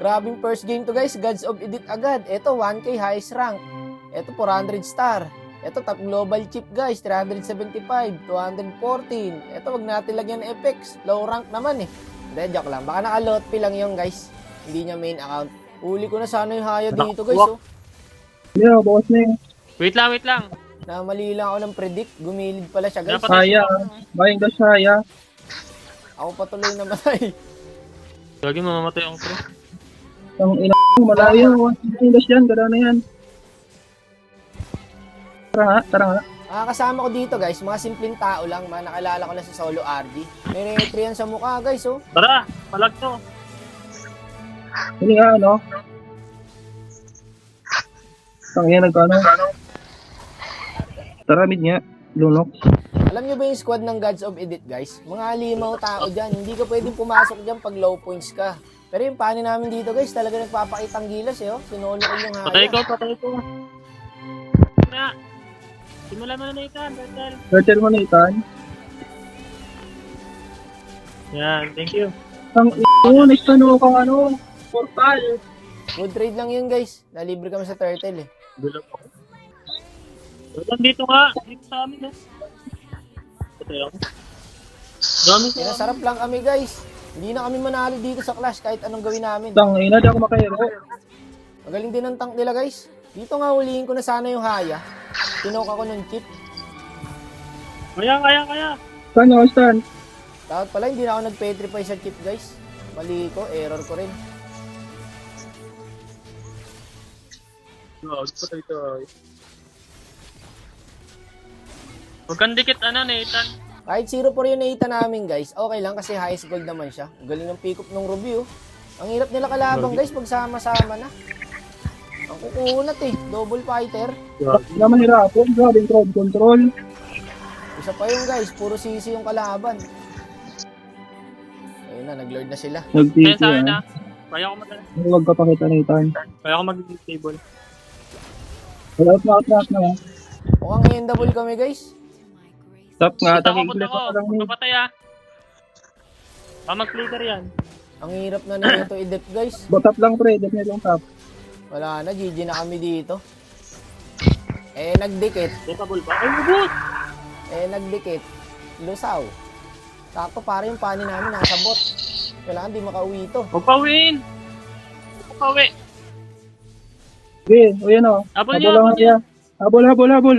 Grabing first game to guys, Gods of Edit agad. Ito 1k highest rank. Ito 400 star. Ito top global chip guys, 375, 214. Ito wag natin lagyan ng effects, low rank naman eh. Hindi, joke lang. Baka naka-lot P lang yung guys. Hindi niya main account. Uli ko na sana yung haya dito guys oh. Yeah, bawas na yun. Wait lang. Na mali lang ako ng predict, gumilid pala siya guys. Haya. Buying dash haya. Ako patuloy na matay. Lagi mamamatay ang pro. Ang ina malayo. Buying dash yan. Gada na yan. Tara nga. Kasama ko dito guys, mga simpleng tao lang, nakalala ko lang sa solo RD. May retry yan sa mukha guys oh. Tara, palag to. Hindi nga ano. Tangina nagkano. Tara mid nga. Lunox. Alam nyo ba yung squad ng Gods of Edit guys? Mga 5 tao dyan, hindi ka pwedeng pumasok dyan pag low points ka. Pero yung pani namin dito guys, talaga nagpapakitang gilas eh oh. Sinolo ko yung haya. Patay ko. Na. Simulan mo na Nathan, Turtle. Turtle mo na itan. Yan, thank you. Ang ina next ano kang ano. Portal. Good trade lang yun guys. Nalibre kami sa turtle eh. Dulo po. Dito nga, dito sa amin eh. Patay ako. Dami sa Pinasarap lang kami guys. Hindi na kami manalo dito sa clash kahit anong gawin namin. Tangina di ako makahero. Magaling din ang tank nila guys. Dito nga huliin ko na sana yung haya. Tinok ako ng chip. Kaya. Saan ako stand? Dapat pala hindi na ako nag-petrify sa chip guys. Mali ko, error ko rin. Patay to. Huwag kang dikit Nathan. Kahit 0-4 yung naita namin guys, okay lang kasi highest gold naman siya. Galing ng pick up ng Ruby oh. Ang hirap nila kalabang guys pag sama-sama na. Ang kukunat eh, double fighter. Hindi naman hirapon. Grabe yung crowd control. Isa pa yung guys, puro sisi yung kalaban. Ayun na, nag-lord na sila. Kaya Nag-TP sa akin ah. Kaya ko mag- Huwag ka pakita na itan. Kaya ko mag-table. Out na. Mukhang double kami guys. Top nga. Punta Tagigilip ko. pa lang ni. Magpapatay mag-flicker yan. Ang hirap na nito i-dep guys. Top lang pre. Dep na yung top. Wala na, GG na kami dito. Nagdikit. Depable ba? Ay, ubod! Nagdikit. Lusaw. Sakto para yung pani namin nasa bot. Kailangan di makauwi ito. Magpawin! Magpawi! Okay, o yan o. Habol niya. Habol.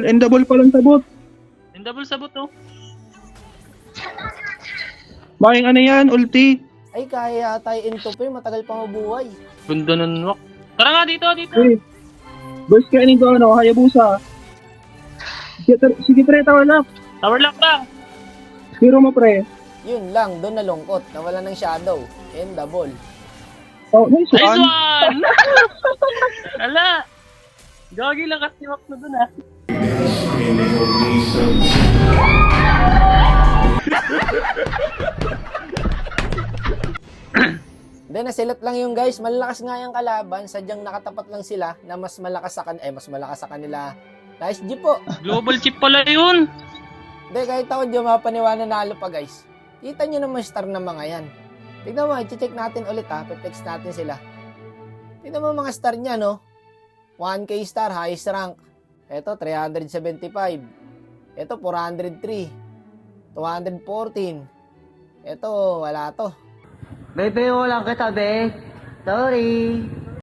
And double pa lang sabot. And double sabot to. Making ano yan, ulti. Ay, kaya tayo into pa matagal pa mabuhay. Ganda ng walk. Tara nga dito. Okay. Burst ka ko ano, Hayabusa. Sige pre, tower lock. Tower lock lang. Hero mo pre. Yun lang, doon nalungkot. Nawala ng shadow. And double. Oh, nice Nice one. one! Ala! Gagi lang kasi walk na dun Then nasilot lang yung guys, malakas nga yung kalaban, sadyang nakatapat lang sila na mas malakas sa kanila. Nice G po. Global chip pala yun. Hindi, kahit ako di mapaniwala nalo pa guys. Kita nyo naman star ng mga yan. Tignan mo, i-check natin ulit ha, pe-flex natin sila. Tignan mo mga star niya no. 1k star, highest rank. Ito 375. Ito 403. 214. Ito, wala to. Bebe, wala kita, be. Sorry.